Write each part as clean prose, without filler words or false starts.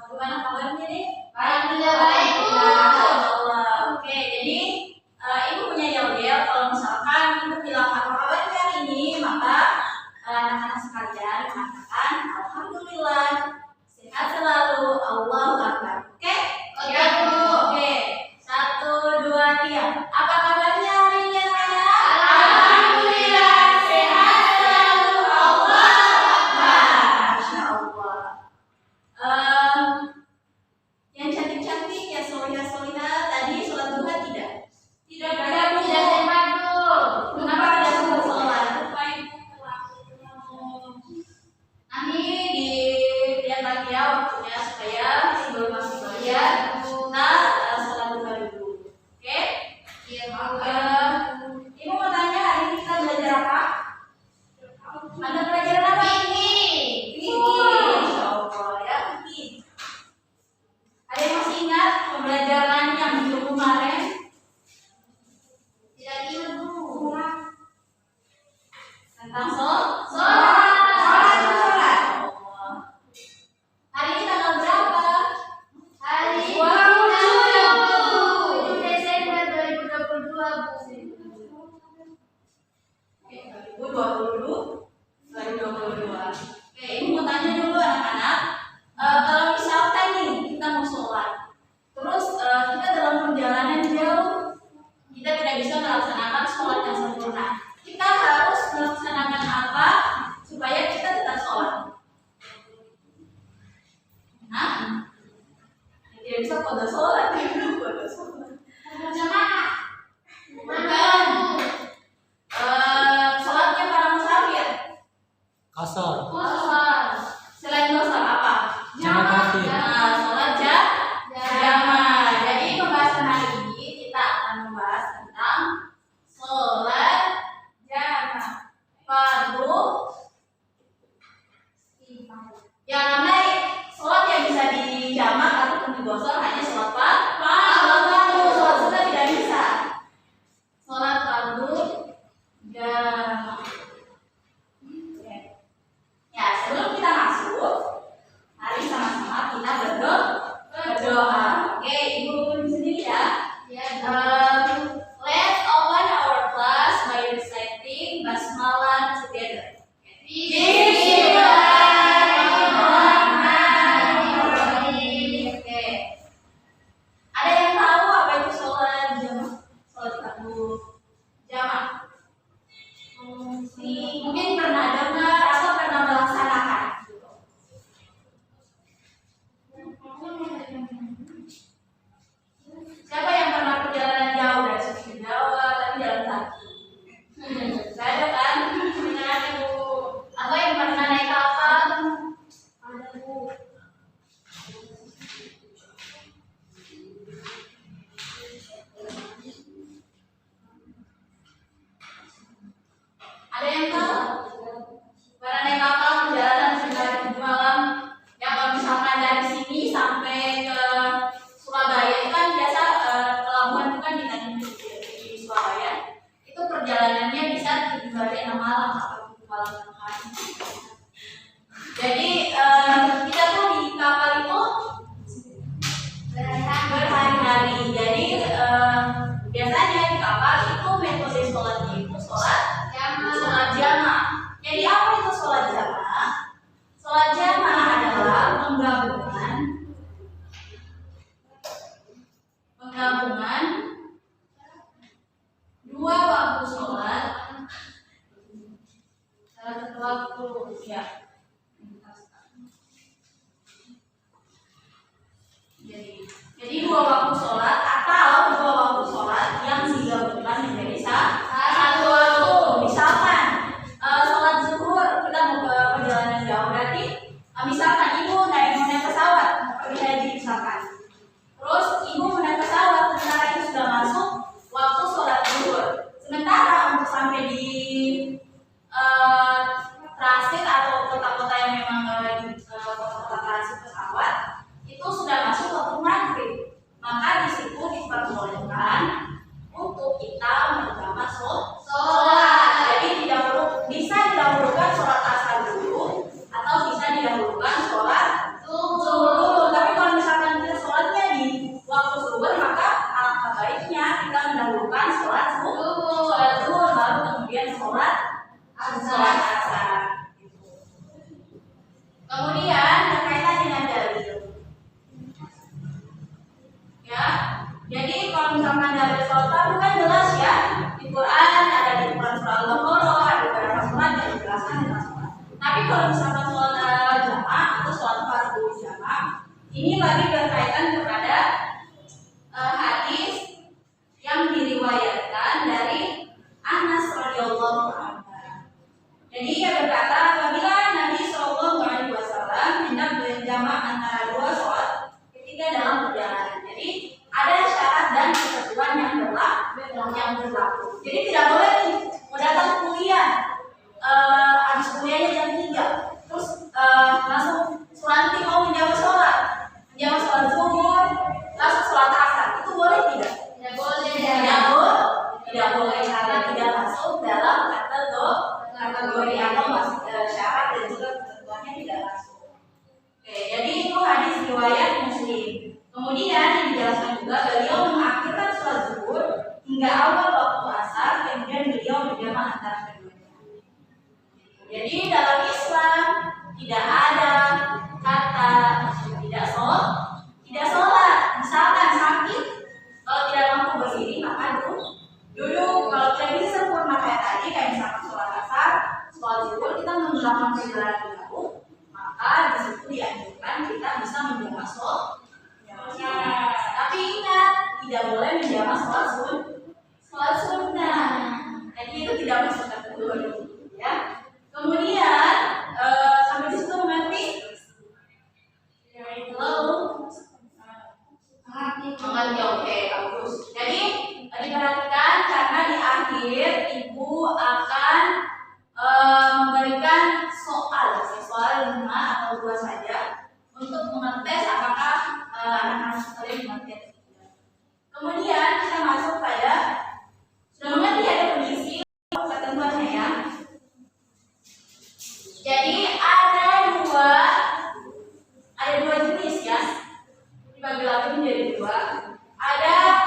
Gimana kabarnya nih? Alhamdulillah baik, Bu. Allah. Oke, jadi Ibu punya yel-yel. Kalau misalkan Ibu bilang apa kabarnya hari ini, maka anak-anak sekalian mengatakan Alhamdulillah, sehat selalu, Allahu Akbar. Oke? Oke, Bu. Oke. 1, 2, 3. Apa kabarnya hari ini anak-anak? Alhamdulillah, sehat selalu, Allahu Akbar. Masya Allah. Yang cantik-cantik ya solihah-solihah tadi sholat duha tidak? Tidak ada, Bu. Tidak sempat, Bu. Kenapa tidak sempat sholat? Nanti dilihat lagi ya waktunya supaya masih belum masuk belajar kita sholat duha dulu. Oke? Iya, Bu. Ibu mau tanya hari ini kita belajar apa? Ada pelajaran apa? Fikih. Insya Allah ya fikih. Ada yang masih ingat pembelajaran yang minggu kemarin? Tidak ingat, Bu. Tentang Sholat. sholat. Hari ini tanggal berapa? Hari ini 7 Desember 2022, Bu. 2022. Oke, ini mau tanya dulu anak-anak. Kalau misalkan nih kita mau sholat, terus kita dalam perjalanan jauh, kita tidak bisa melaksanakan sholat yang sempurna. Kita harus melaksanakan apa supaya kita tetap sholat? Nah, tidak bisa pada sholat, pada sholat. Jamaah. Bukan. Sholatnya para musafir. Kasar. Selain dosa apa? Jamaah. Nah, sholat jamaah. Jadi pembahasan hari ini kita akan membahas tentang sholat jamaah. Fardu. Yang namanya sholat yang bisa dijamak ataupun digosor hanya sholat fardu. Sholat sunnah tidak bisa. Sholat fardu jamaah. Oke. Ya, sebelum kita masuk, mari sama-sama kita berdoa. Oke, Ibu di sini ya. Let's open our class by reciting basmalah together. Bismillahirrahmanirrahim. Oke. Ada yang tahu apa itu sholat jamaah? Sholat fardu jamaah. Mungkin pernah dengar atau pernah melaksanakan. Siapa yang pernah perjalanan jauh dari sini ke Jawa tapi jalan kaki? Saya ada kan? Benar, Ibu. Atau yang pernah naik kapal? Ada, Bu. Ada yang tahu? Pernah naik kapal perjalanan sekitar 7 malam? Ya kalau misalkan dari sini sampai ke Surabaya itu kan biasa pelabuhan itu kan di Surabaya. Itu perjalanannya bisa 7 hari 6 malam atau 7 malam 6 hari. Jadi kita tuh di kapal itu berhari-hari. Jadi biasanya di kapal itu metode sholatnya itu sholat jamaah. Jadi apa itu sholat jamaah? Sholat jamaah adalah penggabungan dua waktu sholat dalam satu waktu ya. Jadi dua waktu sholat atau dua waktu sholat yang digabungkan menjadi satu waktu. Misalkan sholat zuhur kita mau ke perjalanan jauh, berarti misalkan ibu naik pesawat mau pergi haji misalkan, terus ibu mau naik pesawat sementara itu sudah masuk waktu sholat zuhur. Sementara untuk sampai di transit atau kota-kota yang memang di kota-kota transit pesawat itu sudah masuk waktu maghrib, maka di situ diperbolehkan untuk kita menjamak sholat. Jadi bisa didahulukan sholat asar dulu atau bisa didahulukan sholat Kemudian berkaitan dengan dalil. Ya, jadi kalau misalkan dalil sholat fardu kan jelas ya, di Quran ada di Quran surah Al-Baqarah, ada beberapa surat yang dijelaskan tentang sholat. Tapi kalau misalkan sholat jamaah atau sholat fardu jamaah, ini lagi berkaitan kepada hadis yang diriwayatkan dari Anas radhiyallahu anhu. Jadi ia berkata, apabila Nabi Shallallahu Alaihi Wasallam hendak berjamaah antara dua sholat ketika dalam perjalanan, jadi ada syarat dan ketentuan yang berlaku. Jadi tidak boleh nih mau datang kuliah, habis kuliahnya jam 3 terus langsung Suranti mau menjawab sholat zuhur, langsung sholat asar, itu boleh tidak? Tidak boleh. Tidak boleh karena tidak masuk dalam kategori atau masuk syarat dan juga ketentuannya tidak masuk. Oke, jadi itu hadis riwayat Muslim. Kemudian yang dijelaskan juga beliau mengakhirkan sholat zuhur hingga awal waktu asar, kemudian beliau berjamaah antara keduanya. Jadi dalam Islam tidak ada kata tidak sholat. Misalkan sakit, kalau tidak mampu berdiri maka duduk. Kalau tidak bisa sempurna kayak tadi, kayak misalkan sholat asar, sholat zuhur kita menggunakan perjalanan jauh, maka di situ dianjurkan kita bisa menjamak sholat. Tapi ingat, tidak boleh menjamak sholat sunnah. Jadi itu tidak masuk kategori, ya. Kemudian sampai di situ mengerti? Mengerti, oke, bagus. Jadi diperhatikan karena di akhir ibu akan memberikan soal 5 atau 2 saja untuk mengetes apakah anak-anak sekalian mengerti atau tidak. Kemudian kita masuk pada sudah mengerti ada kondisi ketentuannya ya. Jadi ada dua jenis ya, dibagi lagi menjadi 2. Ada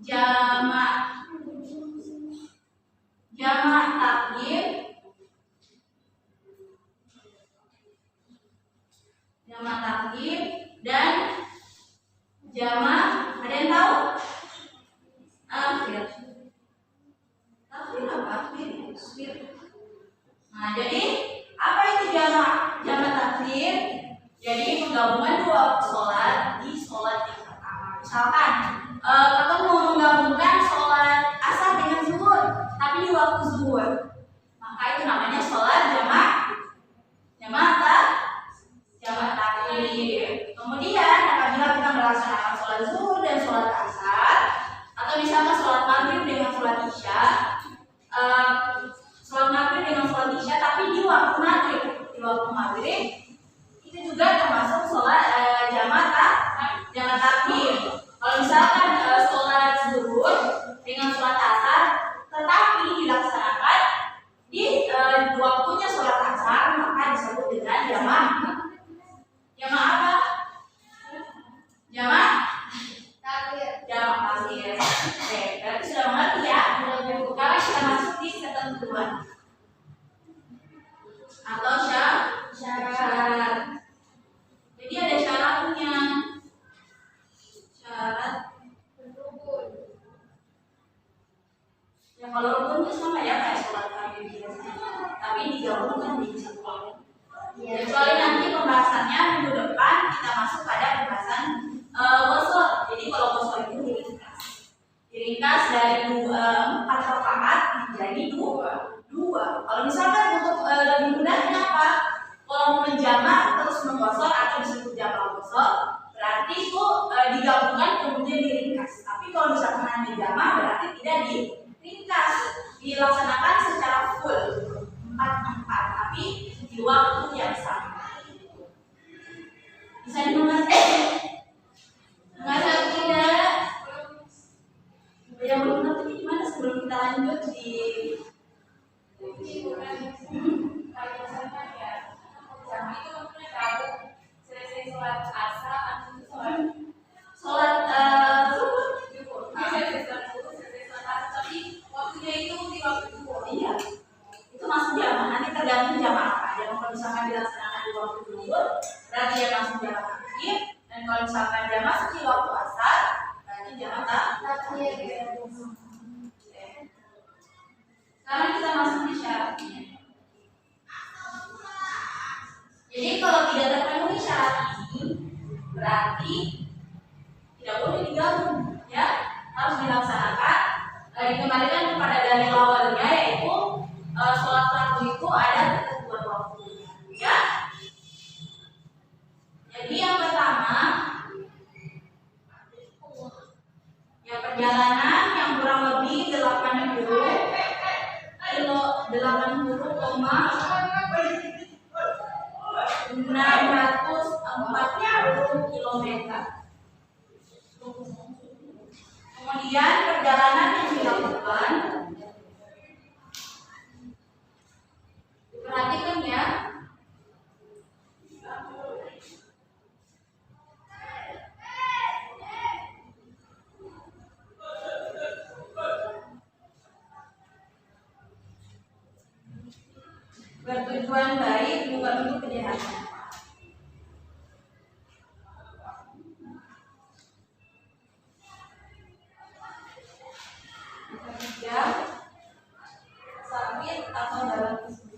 jamak takdim dan jamak, ada yang tahu? Akhir. Takdim apa? Akhir. Nah, jadi apa itu jamak takdim? Jadi penggabungan 2 waktu sholat di sholat yang pertama. Misalkan ketemu menggabungkan sholat asar dengan zuhur, tapi di waktu zuhur, maka itu namanya sholat jamak takdim. Kemudian apabila kita melaksanakan sholat zuhur dan sholat asar, atau misalnya sholat maghrib dengan sholat isya, tapi di waktu maghrib itu juga termasuk sholat jamak takdim. Kalau misalkan sholat zuhur dengan sholat asar, tetapi dilaksanakan di waktunya sholat asar, maka disebut dengan jamak apa? Jamak takdim. Oke, berarti sudah mengerti ya. Sekarang kita masuk di ketentuan atau syarat. Jadi ada syaratnya. Syarat rukun. Ya kalau rukun itu sama ya kayak sholat fardu biasanya, tapi digabungkan di satu. Kecuali nanti pembahasannya minggu depan kita masuk pada pembahasan wasol. Jadi kalau wasol itu diringkas dari 4 rakaat menjadi 2. Kalau misalkan untuk lebih mudah kenapa? Kalau menjamak terus menggosok atau disebut jamak gosok, berarti itu digabungkan kemudian diringkas. Tapi kalau misalkan hanya jamak berarti tidak diringkas, dilaksanakan secara full 4, tapi di waktu yang sama. Bisa dimengerti? Mengerti tidak? Yang belum ngerti gimana sebelum kita lanjut di sholat asar atau sholat zuhur, tapi waktunya itu di waktu zuhur. Iya, itu masuk jamaah. Nanti tergantung jamaah apa. Jamaah dilaksanakan di waktu zuhur, berarti dia masuk jamak takhir. Dan kalau misalkan dia masuk di waktu asar, berarti jamak takhir. Sekarang kita masuk di syaratnya. Jadi kalau tidak terpenuhi syarat ini, berarti tidak boleh digabung, ya, harus dilaksanakan. Dikembalikan kepada dalil awalnya, yaitu sholat fardu itu ada ketentuan waktunya, ya. Jadi yang pertama, ya, perjalanan yang kurang lebih 80,640 km. Kemudian perjalanan yang dilakukan, perhatikan ya, bertujuan baik bukan untuk kejahatan. Ketiga, sakit atau dalam kesulitan.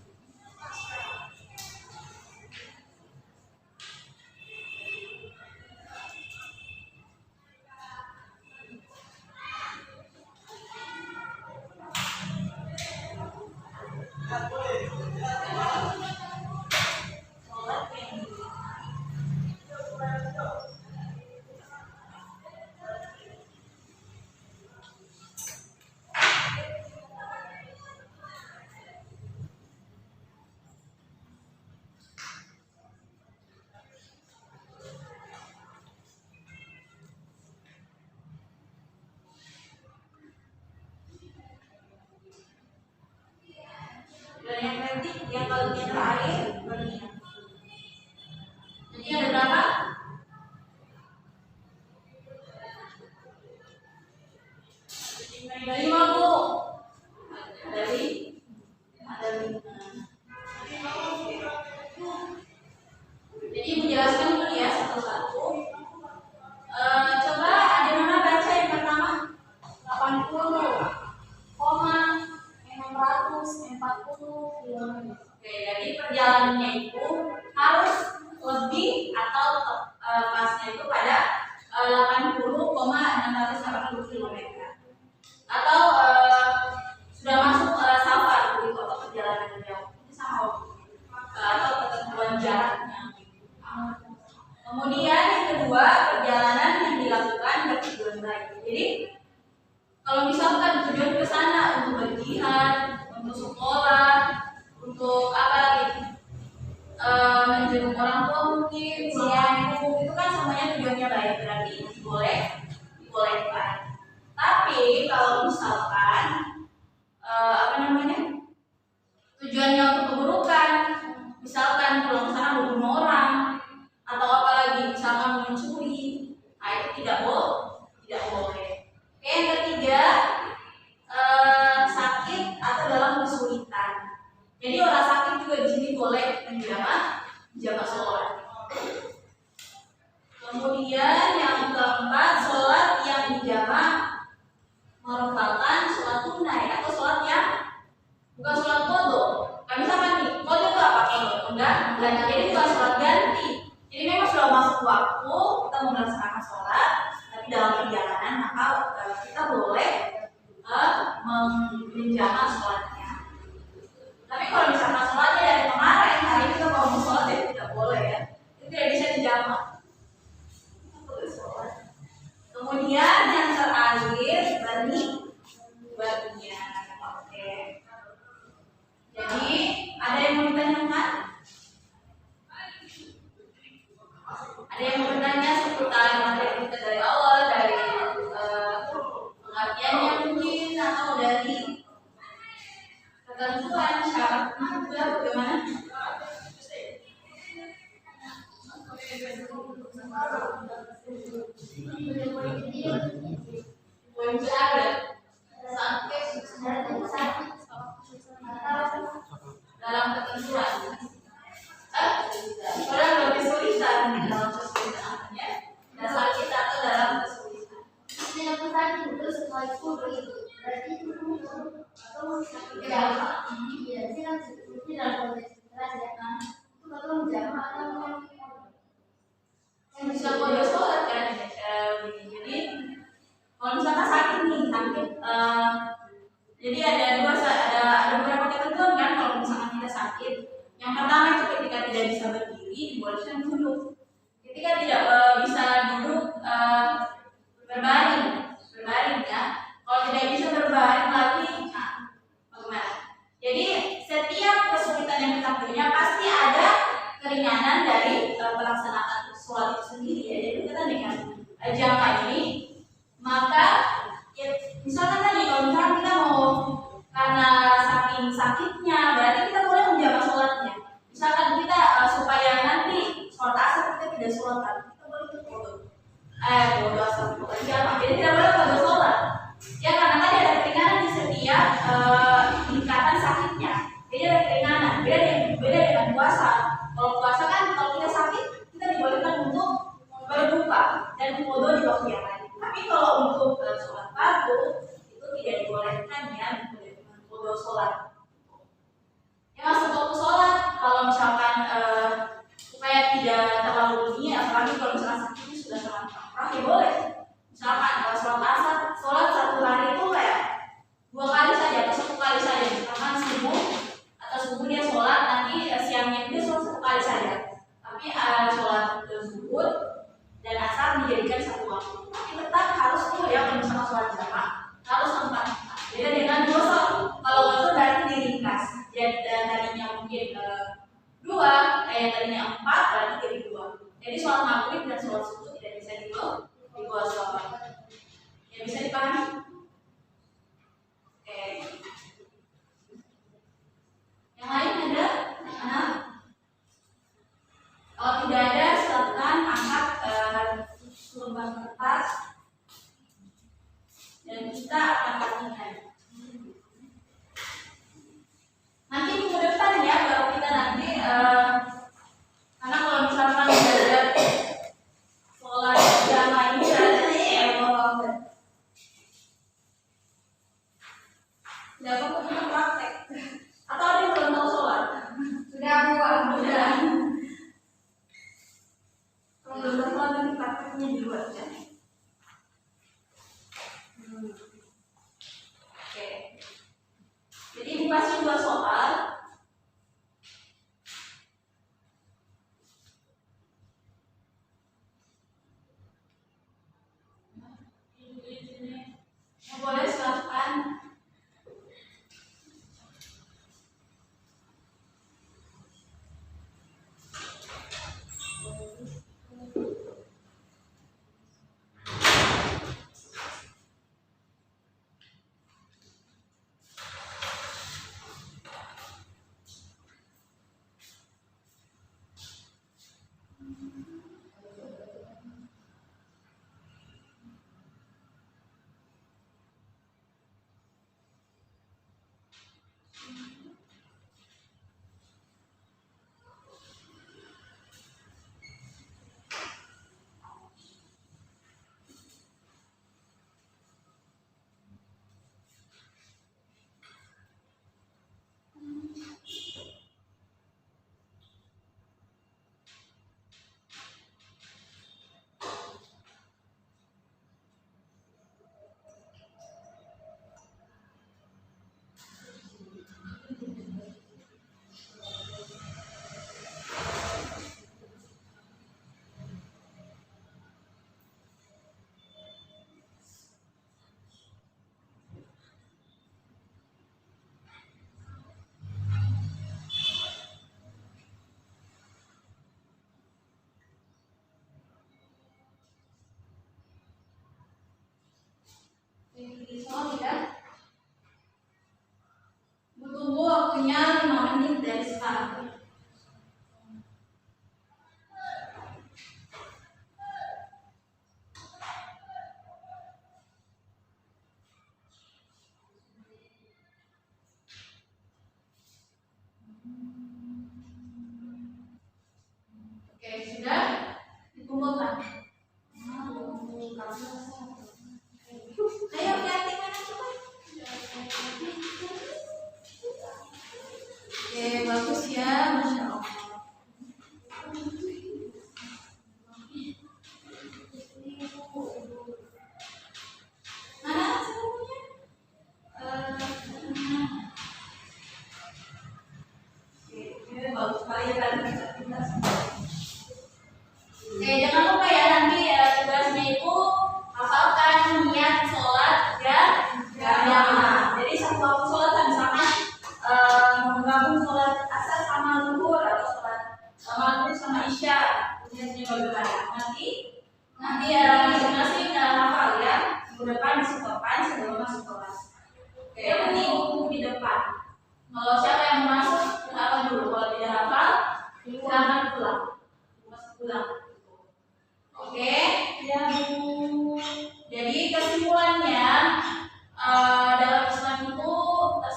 Dan yang penting yang kalian terakhir berniat. Jadi ada berapa? Ada 5, Bu. Ada 5. Jadi Ibu jelaskan dulu ya satu-satu. Coba ada mana baca yang pertama? 80,640 km. Oke, jadi perjalanannya itu harus lebih atau pasnya itu pada 80,640 km. Atau sudah masuk safar gitu, atau perjalanan jauh. Ini sama atau ketentuan jaraknya. Kemudian yang kedua, perjalanan yang dilakukan bertujuan baik. Jadi kalau misalkan tujuan ke sana untuk berjihad, untuk sekolah, untuk apa lagi, menjenguk orang tua mungkin, itu kan semuanya tujuannya baik, berarti dibolehkan. Tapi kalau misalkan tujuannya untuk keburukan, misalkan pulang sana membunuh orang, atau apalagi misalkan mencuri, nah itu tidak boleh. Oke, yang ketiga, sakit atau dalam kesulitan. Jadi orang sakit juga di sini boleh menjamak sholat. Kemudian yang keempat, sholat yang dijamak merupakan sholat tunai atau sholat yang bukan sholat qadha. Kami misalkan nih, qadha itu apa? Enggak. Jadi bukan sholat ganti. Jadi memang sudah masuk waktu kita mau melaksanakan sholat, tapi dalam perjalanan maka kita boleh menjamak sholatnya. Tapi kalau misalkan sholatnya dari kemarin, hari ini kita mau sholat ya tidak boleh ya. Itu tidak bisa dijamak. Kemudian yang terakhir berniat. Oke. Jadi ada yang mau ditanyakan? Ada yang mau bertanya seputar materi kita dari awal, dari pengertiannya mungkin, atau dari ketentuan syaratnya juga bagaimana? Poin ada dalam ketentuan. tidak bisa berdiri, dibolehkan duduk. Ketika tidak bisa duduk berbaring ya. Kalau tidak bisa berbaring lagi, bagaimana? Jadi setiap kesulitan yang kita punya pasti ada keringanan dari pelaksanaan sholat itu sendiri ya. Jadi kita dengan jamaah ini, maka ya, misalkan tadi kalau misalkan kita mau karena saking sakitnya, berarti kita boleh menjamak sholatnya. Misalkan kita supaya nanti sholat asar kita tidak sholat, kita boleh bodoh asar jamaah. Jadi tidak boleh bodoh sholat. Ya karena tadi ada keringanan di setiap tingkatan sakitnya. Jadi ada keringanan. Beda dengan puasa. Kalau puasa kan kalau kita sakit kita dibolehkan untuk berbuka dan bodoh di waktu yang lain. Tapi kalau untuk sholat fardu itu tidak dibolehkan ya, bodoh sholat. Ya masuk waktu sholat kalau misalkan supaya tidak terlalu dingin, apalagi kalau misalkan sakitnya sudah sangat parah ya boleh. Misalkan sholat asar, sholat satu hari itu kayak 2 kali saja atau 1 kali saja. Misalkan subuh dia sholat, nanti siangnya dia sholat 1 kali saja. Tapi sholat zuhur dan asar dijadikan satu waktu. Tapi tetap harus full ya kalau misalkan sholat jamaah harus 4. Beda dengan dosa. Kalau dosa berarti diringkas. Jadi tadinya mungkin 2, tadinya 4 berarti jadi 2. Jadi sholat maghrib dan sholat subuh tidak bisa di bawah sholat. Ya bisa dipahami? Oke. Yang lain ada? Anak? Kalau tidak ada, silakan angkat lembar kertas dan kita akan latihan. Nanti minggu depan ya, baru kita nanti karena kalau misalkan belajar sholat jamaah ini berarti Indonesia. Tulisnya bagaimana? Nanti masing-masing hafal ya. Minggu depan di setopan sebelum masuk kelas. Oke, nanti buku di depan. Kalau siapa yang mau masuk, hafal dulu. Kalau tidak hafal, silakan pulang. Masuk pulang. Oke, Ya, Bu. jadi kesimpulannya dalam Islam itu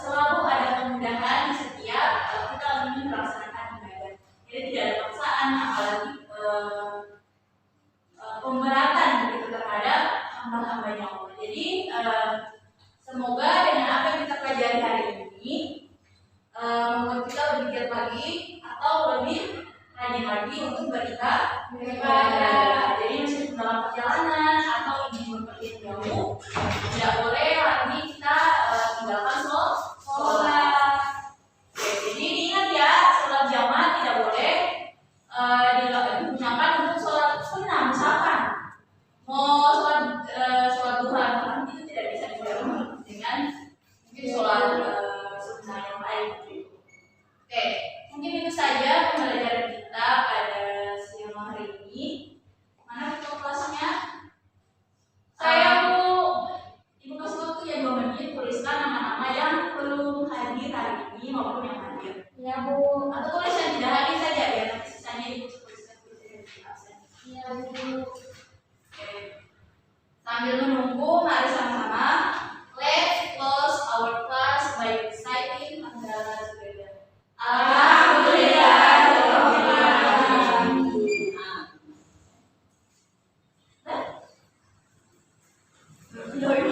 selalu ada kemudahan di setiap kita ingin melaksanakan ibadah. Jadi tidak ada paksaan, apalagi pemberatan begitu terhadap hamba-hambanya Allah. Jadi semoga dengan apa yang kita pelajari hari ini membuat kita lebih giat lagi atau lebih rajin lagi untuk beribadah. Jadi meskipun dalam perjalanan atau ingin pergi jauh, tidak boleh lagi kita tinggalkan sholat. Oke, jadi diingat ya, sholat jamaah tidak boleh digunakan untuk sholat sunnah. Misalkan mau sholat duha itu tidak bisa dijalankan dengan mungkin sholat sunnah yang lain. Oke, mungkin itu saja pembelajaran kita pada siang hari ini. Mana ketua kelasnya? Saya Ibu kasih waktu ya 2 menit, tuliskan nama-nama yang belum hadir hari ini maupun yang hadir. Ya, Bu. Atau tulis yang tidak hadir saja biar nanti sisanya Ibu tuliskan di absen. Ya, Bu. Oke. Sambil menunggu, mari sama-sama let's close our class by reciting Hamdalah together. Alhamdulillah. Nah.